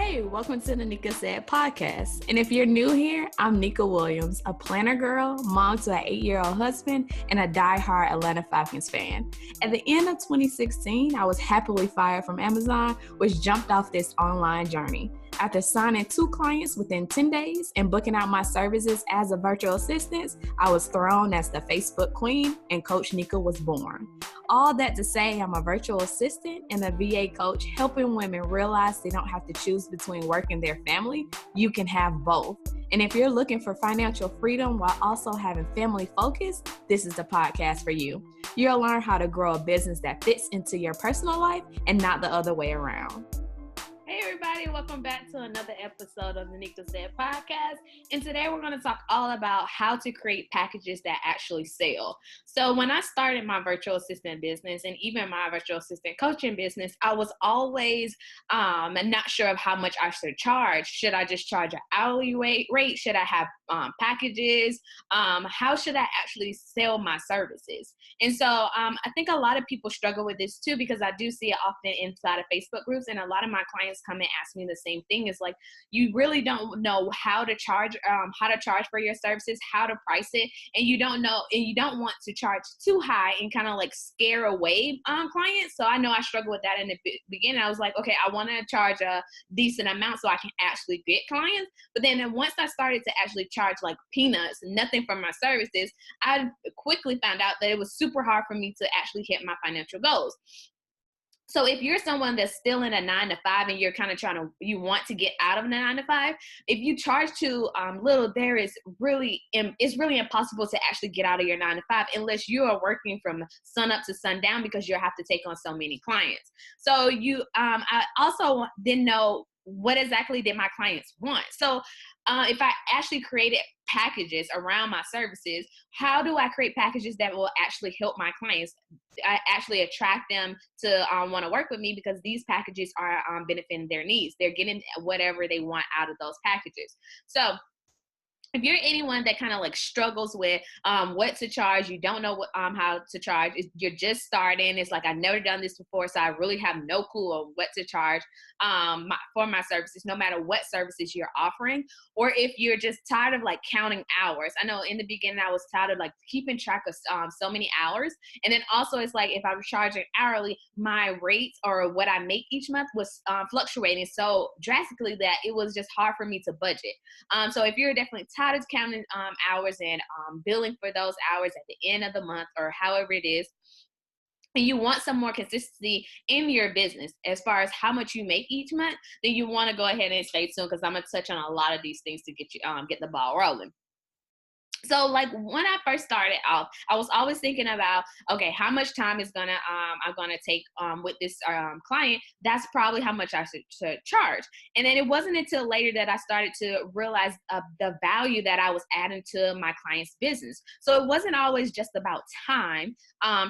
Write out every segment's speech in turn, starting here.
Hey, welcome to the Neka Said podcast. And if you're new here, I'm Neka Williams, a planner girl, mom to an 8-year-old husband, and a diehard Atlanta Falcons fan. At the end of 2016, I was happily fired from Amazon, which jumped off this online journey. After signing 2 clients within 10 days and booking out my services as a virtual assistant, I was thrown as the Facebook queen and Coach Neka was born. All that to say, I'm a virtual assistant and a VA coach helping women realize they don't have to choose between work and their family. You can have both. And if you're looking for financial freedom while also having family focus, this is the podcast for you. You'll learn how to grow a business that fits into your personal life and not the other way around. Hey everybody, welcome back to another episode of the Neka Said podcast. And today we're going to talk all about how to create packages that actually sell. So when I started my virtual assistant business and even my virtual assistant coaching business, I was always not sure of how much I should charge. Should I just charge an hourly rate? Should I have packages? How should I actually sell my services? And so I think a lot of people struggle with this too, because I do see it often inside of Facebook groups, and a lot of my clients come and ask me the same thing. Is like, you really don't know how to charge for your services, how to price it, and you don't know, and you don't want to charge too high and kind of like scare away clients. So I know I struggled with that in the beginning. I was like, okay, I want to charge a decent amount so I can actually get clients. But then once I started to actually charge like peanuts, nothing for my services, I quickly found out that it was super hard for me to actually hit my financial goals. So if you're someone that's still in a 9-to-5 and you're kind of you want to get out of the 9-to-5, if you charge too little, it's really impossible to actually get out of your 9-to-5 unless you are working from sun up to sundown, because you have to take on so many clients. So I also didn't know what exactly did my clients want. So if I actually created packages around my services, how do I create packages that will actually help my clients? I actually attract them to want to work with me, because these packages are benefiting their needs. They're getting whatever they want out of those packages. So if you're anyone that kind of like struggles with what to charge, you don't know how to charge, you're just starting, it's like, I've never done this before, so I really have no clue of what to charge for my services, no matter what services you're offering. Or if you're just tired of like counting hours. I know in the beginning I was tired of like keeping track of so many hours. And then also it's like, if I was charging hourly, my rates or what I make each month was fluctuating so drastically that it was just hard for me to budget. So if you're definitely tired of counting hours and billing for those hours at the end of the month or however it is, and you want some more consistency in your business as far as how much you make each month, then you want to go ahead and stay tuned, because I'm going to touch on a lot of these things to get you get the ball rolling. So like when I first started off, I was always thinking about, okay, how much time is I'm gonna take with this client. That's probably how much I should charge. And then it wasn't until later that I started to realize the value that I was adding to my client's business. So it wasn't always just about time,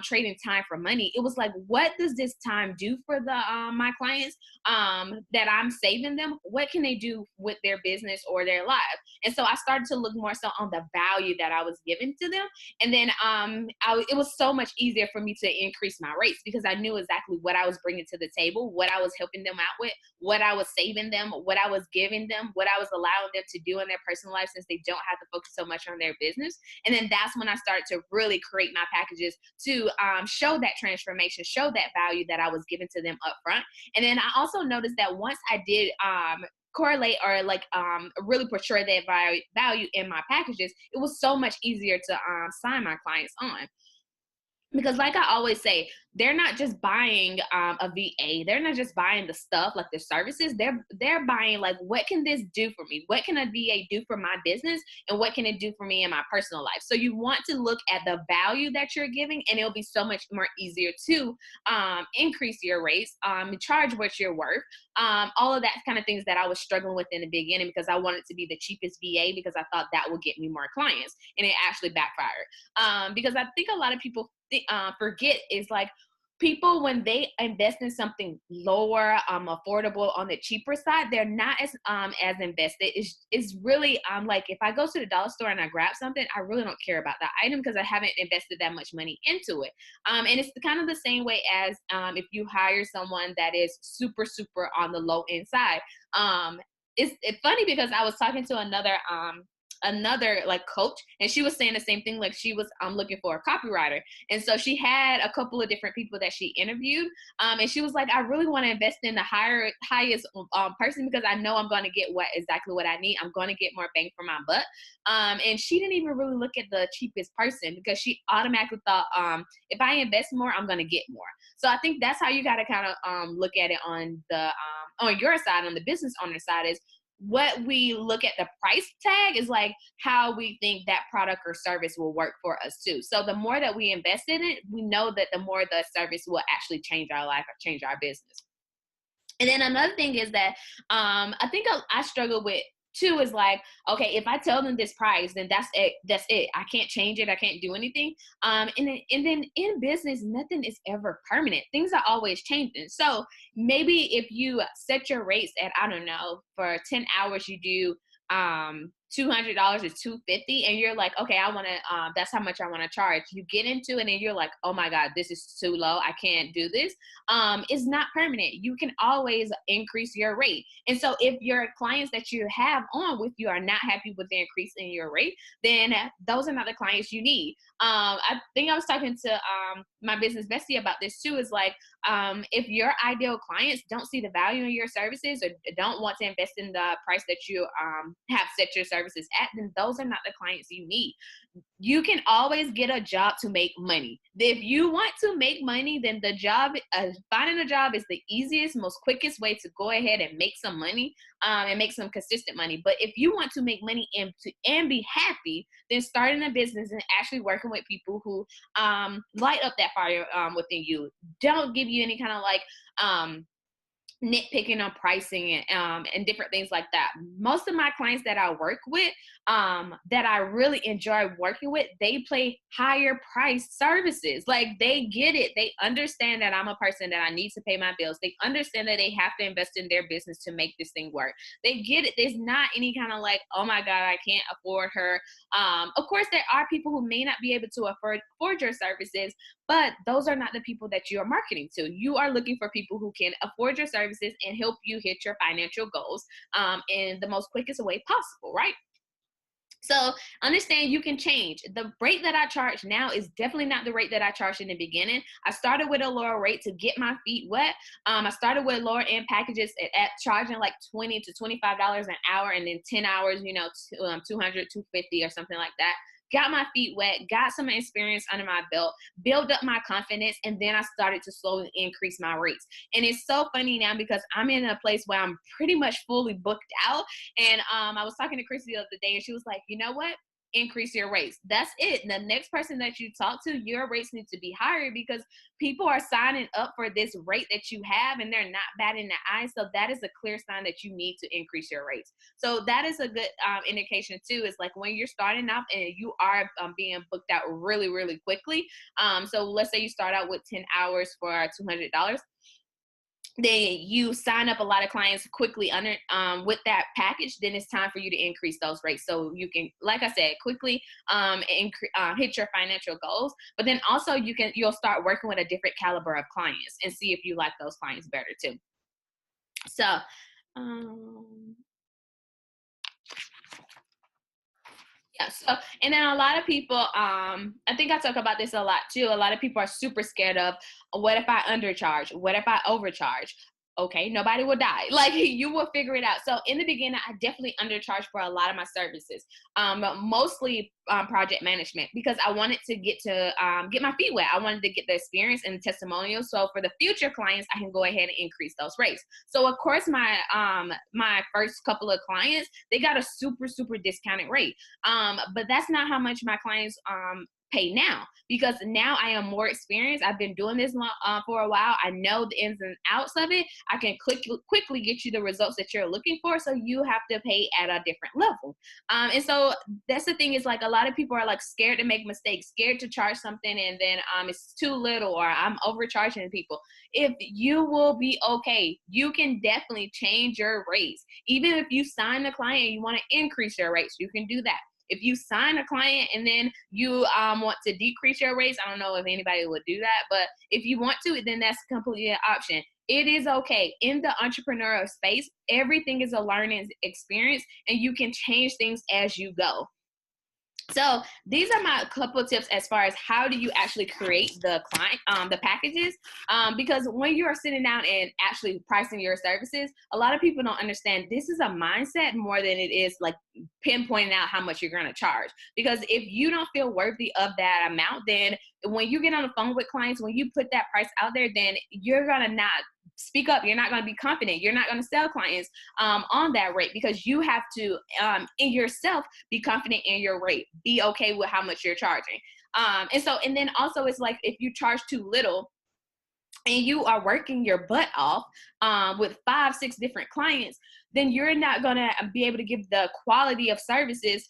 trading time for money. It was like, what does this time do for my clients that I'm saving them? What can they do with their business or their life? And so I started to look more so on the value that I was giving to them. And then it was so much easier for me to increase my rates, because I knew exactly what I was bringing to the table, what I was helping them out with, what I was saving them, what I was giving them, what I was allowing them to do in their personal life, since they don't have to focus so much on their business. And then that's when I started to really create my packages to show that transformation, show that value that I was giving to them up front. And then I also noticed that once I did correlate or like really portray that value in my packages, it was so much easier to sign my clients on. Because like I always say, they're not just buying a VA. They're not just buying the stuff, like the services. They're buying like, what can this do for me? What can a VA do for my business? And what can it do for me in my personal life? So you want to look at the value that you're giving, and it'll be so much more easier to increase your rates, charge what you're worth, all of that kind of things that I was struggling with in the beginning, because I wanted to be the cheapest VA, because I thought that would get me more clients, and it actually backfired. Because I think a lot of people forget is like, people, when they invest in something lower, affordable, on the cheaper side, they're not as invested. It's really like, if I go to the dollar store and I grab something, I really don't care about that item because I haven't invested that much money into it. And it's kind of the same way as if you hire someone that is super, super on the low end side. It's funny because I was talking to another like coach, and she was saying the same thing. Like, she was looking for a copywriter, and so she had a couple of different people that she interviewed, and she was like, I really want to invest in the highest person because I know I'm going to get exactly what I need. I'm going to get more bang for my buck. And she didn't even really look at the cheapest person because she automatically thought, if I invest more, I'm going to get more. So I think that's how you got to kind of look at it on the on your side, on the business owner side, is what we look at the price tag is like how we think that product or service will work for us too. So the more that we invest in it, we know that the more the service will actually change our life or change our business. And then another thing is that I think I struggle with too is like, okay, if I tell them this price, then that's it. I can't change it. I can't do anything. And then in business, nothing is ever permanent. Things are always changing. So maybe if you set your rates at, I don't know, for 10 hours, you do $200 or $250, and you're like, okay, I want to that's how much I want to charge. You get into it and you're like, oh my god, this is too low, I can't do this. It's not permanent. You can always increase your rate. And so if your clients that you have on with you are not happy with the increase in your rate, then those are not the clients you need. I think I was talking to my business bestie about this too, is like, if your ideal clients don't see the value in your services or don't want to invest in the price that you have set your services at, then those are not the clients you need. You can always get a job to make money. If you want to make money, then finding a job is the easiest, most quickest way to go ahead and make some money, and make some consistent money. But if you want to make money and be happy, then starting a business and actually working with people who light up that fire within you, don't give you any kind of like nitpicking on pricing and different things like that. Most of my clients that I work with, that I really enjoy working with, they play higher price services. Like, they get it. They understand that I'm a person that I need to pay my bills. They understand that they have to invest in their business to make this thing work. They get it. There's not any kind of like, oh my God, I can't afford her. Of course, there are people who may not be able to afford your services, but those are not the people that you are marketing to. You are looking for people who can afford your services and help you hit your financial goals in the most quickest way possible, right? So understand you can change. The rate that I charge now is definitely not the rate that I charged in the beginning. I started with a lower rate to get my feet wet. I started with lower end packages at charging like $20 to $25 an hour, and then 10 hours, 200, 250 or something like that. Got my feet wet, got some experience under my belt, build up my confidence, and then I started to slowly increase my rates. And it's so funny now because I'm in a place where I'm pretty much fully booked out. And I was talking to Chrissy the other day, and she was like, you know what? Increase your rates. That's it. The next person that you talk to, your rates need to be higher because people are signing up for this rate that you have and they're not batting the eye. So that is a clear sign that you need to increase your rates. So that is a good indication too. Is like when you're starting off and you are being booked out really, really quickly. So let's say you start out with 10 hours for $200. Then you sign up a lot of clients quickly under with that package, then it's time for you to increase those rates so you can, like I said, quickly hit your financial goals. But then also you'll start working with a different caliber of clients and see if you like those clients better too. So yeah. So, and then a lot of people, I think I talk about this a lot too. A lot of people are super scared of, what if I undercharge? What if I overcharge? Okay, nobody will die. Like, you will figure it out. So in the beginning, I definitely undercharged for a lot of my services, mostly project management, because I wanted to get my feet wet. I wanted to get the experience and the testimonials. So for the future clients, I can go ahead and increase those rates. So of course, my first couple of clients, they got a super, super discounted rate. But that's not how much my clients pay now, because now I am more experienced. I've been doing this for a while. I know the ins and outs of it. I can quickly get you the results that you're looking for. So you have to pay at a different level. And so that's the thing, is like a lot of people are like scared to make mistakes, scared to charge something, and then it's too little, or I'm overcharging people. If you will be okay, you can definitely change your rates. Even if you sign the client and you want to increase your rates, you can do that. If you sign a client and then you want to decrease your rates, I don't know if anybody would do that, but if you want to, then that's completely an option. It is okay. In the entrepreneurial space, everything is a learning experience, and you can change things as you go. So these are my couple tips as far as how do you actually create the the packages. Because when you are sitting down and actually pricing your services, a lot of people don't understand this is a mindset more than it is like pinpointing out how much you're going to charge. Because if you don't feel worthy of that amount, then when you get on the phone with clients, when you put that price out there, then you're going to not speak up. You're not going to be confident. You're not going to sell clients on that rate, because you have to in yourself be confident in your rate, be okay with how much you're charging. And then also it's like, if you charge too little and you are working your butt off with 5-6 different clients, then you're not going to be able to give the quality of services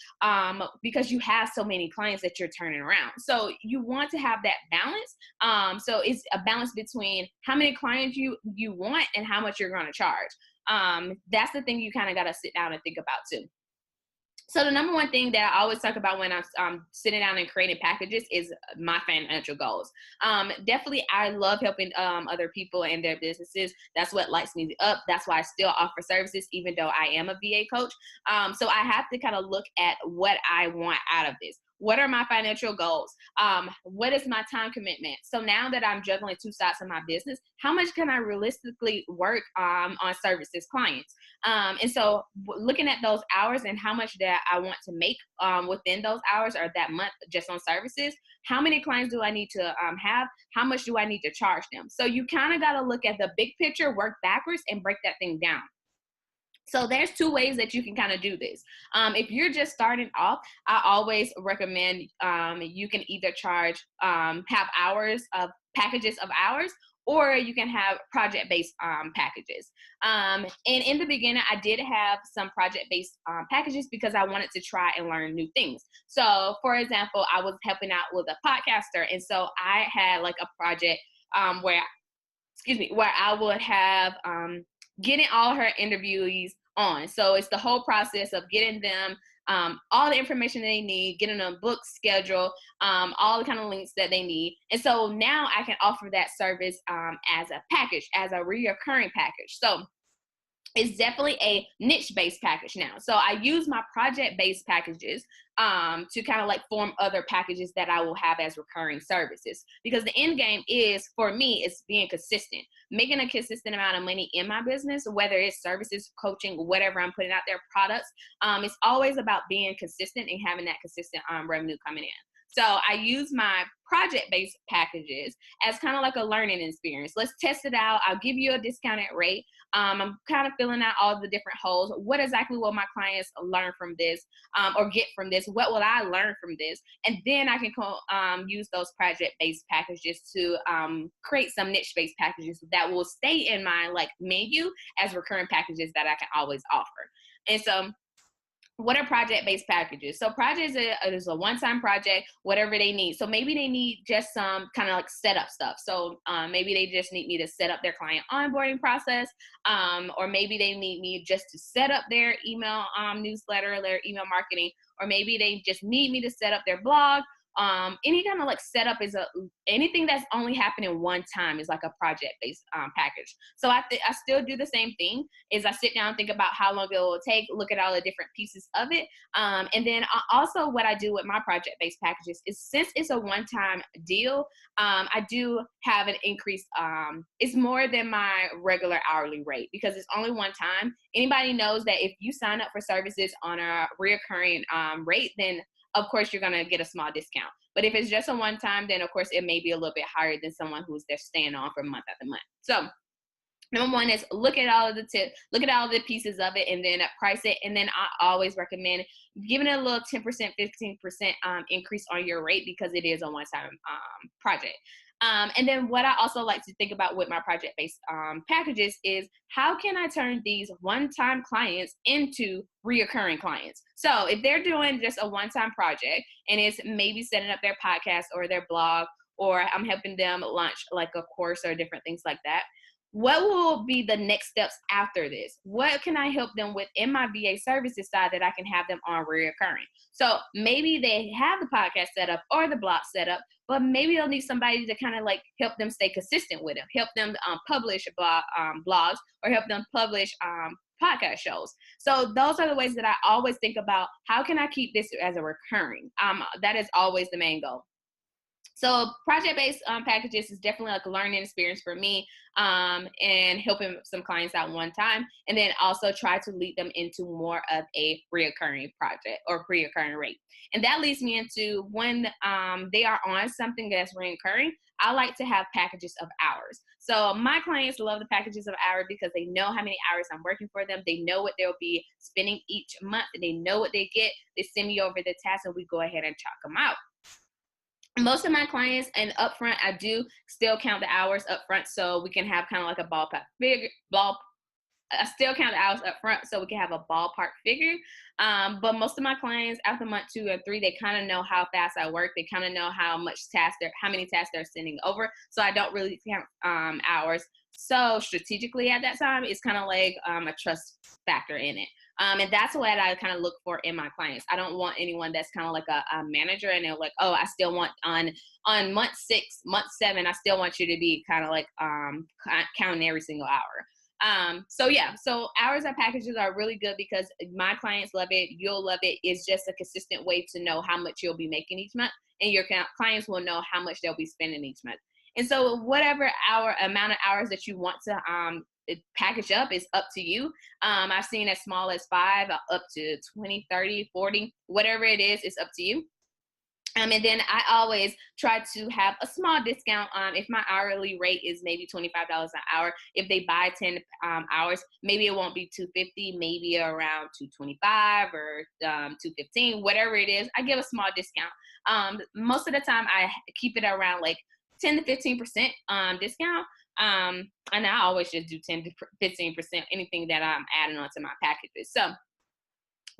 because you have so many clients that you're turning around. So you want to have that balance. So it's a balance between how many clients you want and how much you're going to charge. That's the thing you kind of got to sit down and think about too. So the number one thing that I always talk about when I'm sitting down and creating packages is my financial goals. Definitely, I love helping other people and their businesses. That's what lights me up. That's why I still offer services, even though I am a VA coach. So I have to kind of look at what I want out of this. What are my financial goals? What is my time commitment? So now that I'm juggling 2 sides of my business, how much can I realistically work on services clients? And so looking at those hours and how much that I want to make within those hours or that month just on services, how many clients do I need to have? How much do I need to charge them? So you kind of got to look at the big picture, work backwards, and break that thing down. So there's 2 ways that you can kind of do this. If you're just starting off, I always recommend you can either charge, have hours of packages of hours, or you can have project-based packages. And in the beginning, I did have some project-based packages because I wanted to try and learn new things. So for example, I was helping out with a podcaster. And so I had like a project where I would have getting all her interviewees on. So it's the whole process of getting them all the information they need, getting them book schedule, all the kind of links that they need. And so now I can offer that service as a package, as a reoccurring package. So it's definitely a niche-based package now. So I use my project-based packages to kind of like form other packages that I will have as recurring services. Because the end game is, for me, is being consistent, making a consistent amount of money in my business, whether it's services, coaching, whatever I'm putting out there, products. It's always about being consistent and having that consistent revenue coming in. So I use my project-based packages as kind of like a learning experience. Let's test it out. I'll give you a discounted rate. I'm kind of filling out all the different holes. What exactly will my clients learn from this or get from this? What will I learn from this? And then I can use those project-based packages to create some niche-based packages that will stay in my like menu as recurring packages that I can always offer. And so what are project-based packages? So projects is a one-time project, whatever they need. So maybe they need just some kind of like setup stuff. So maybe they just need me to set up their client onboarding process, or maybe they need me just to set up their email newsletter, their email marketing, or maybe they just need me to set up their blog. Any kind of like setup is anything that's only happening one time is like a project-based package. So I still do the same thing. Is I sit down and think about how long it will take, look at all the different pieces of it, and then also what I do with my project-based packages is, since it's a one-time deal, I do have an increase. It's more than my regular hourly rate because it's only one time. Anybody knows that if you sign up for services on a reoccurring rate, then of course you're going to get a small discount. But if it's just a one time, then of course it may be a little bit higher than someone who's there staying on for month after month. So Number one is look at all of the tips, look at all the pieces of it, and then price it. And then I always recommend giving it a little 10%, 15% increase on your rate, because it is a one-time project. And then what I also like to think about with my project-based packages is, how can I turn these one-time clients into reoccurring clients? So if they're doing just a one-time project and it's maybe setting up their podcast or their blog, or I'm helping them launch like a course or different things like that, what will be the next steps after this? What can I help them with in my VA services side that I can have them on reoccurring? So maybe they have the podcast set up or the blog set up, but maybe they'll need somebody to kind of like help them stay consistent with them, help them publish blogs, or help them publish podcast shows. So those are the ways that I always think about, how can I keep this as a recurring? That is always the main goal. So project-based packages is definitely like a learning experience for me, and helping some clients out one time, and then also try to lead them into more of a reoccurring project or reoccurring rate. And that leads me into when they are on something that's reoccurring, I like to have packages of hours. So my clients love the packages of hours because they know how many hours I'm working for them. They know what they'll be spending each month, and they know what they get. They send me over the task, and we go ahead and chalk them out. Most of my clients, and upfront, I do still count the hours upfront, so we can have kind of like a ballpark figure. I still count the hours upfront so we can have a ballpark figure. But most of my clients, after month 2 or 3, they kind of know how fast I work. They kind of know how many tasks they're sending over. So I don't really count hours. So strategically at that time, it's kind of like a trust factor in it. And that's what I kind of look for in my clients. I don't want anyone that's kind of like a manager and they're like, oh, I still want on month 6, month 7, I still want you to be kind of like counting every single hour. So hours and packages are really good because my clients love it. You'll love it. It's just a consistent way to know how much you'll be making each month, and your clients will know how much they'll be spending each month. And so whatever amount of hours that you want to package up is up to you. I've seen as small as 5 up to 20, 30, 40, whatever it is, it's up to you. And then I always try to have a small discount. If my hourly rate is maybe $25 an hour, if they buy 10 hours, maybe it won't be $250, maybe around $225 or $215, whatever it is. I give a small discount. Most of the time, I keep it around like 10 to 15% discount. And I always just do 10 to 15%, anything that I'm adding onto my packages. So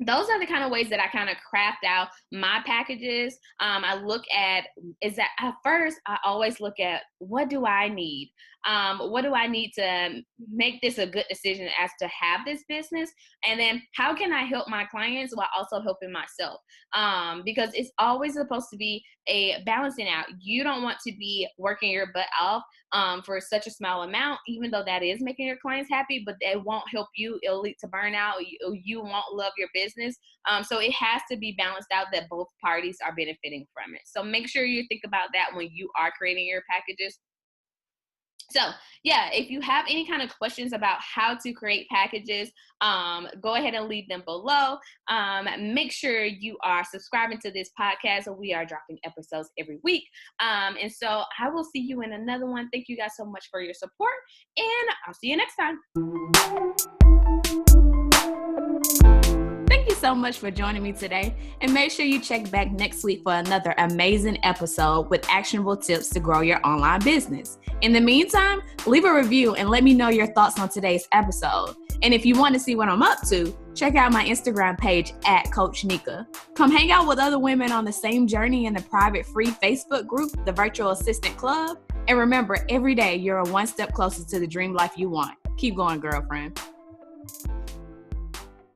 those are the kind of ways that I kind of craft out my packages. I look at, at first, I always look at, what do I need? What do I need to make this a good decision as to have this business? And then how can I help my clients while also helping myself? Because it's always supposed to be a balancing out. You don't want to be working your butt off for such a small amount, even though that is making your clients happy, but they won't help you. It'll lead to burnout. You won't love your business. So it has to be balanced out that both parties are benefiting from it. So make sure you think about that when you are creating your packages. So yeah, if you have any kind of questions about how to create packages, go ahead and leave them below. Make sure you are subscribing to this podcast. We are dropping episodes every week. And so I will see you in another one. Thank you guys so much for your support, and I'll see you next time. Thank you so much for joining me today, and make sure you check back next week for another amazing episode with actionable tips to grow your online business. In the meantime, leave a review and let me know your thoughts on today's episode. And if you want to see what I'm up to, check out my Instagram page at Coach Neka. Come hang out with other women on the same journey in the private free Facebook group, the Virtual Assistant Club. And remember, every day you're one step closer to the dream life you want. Keep going, girlfriend.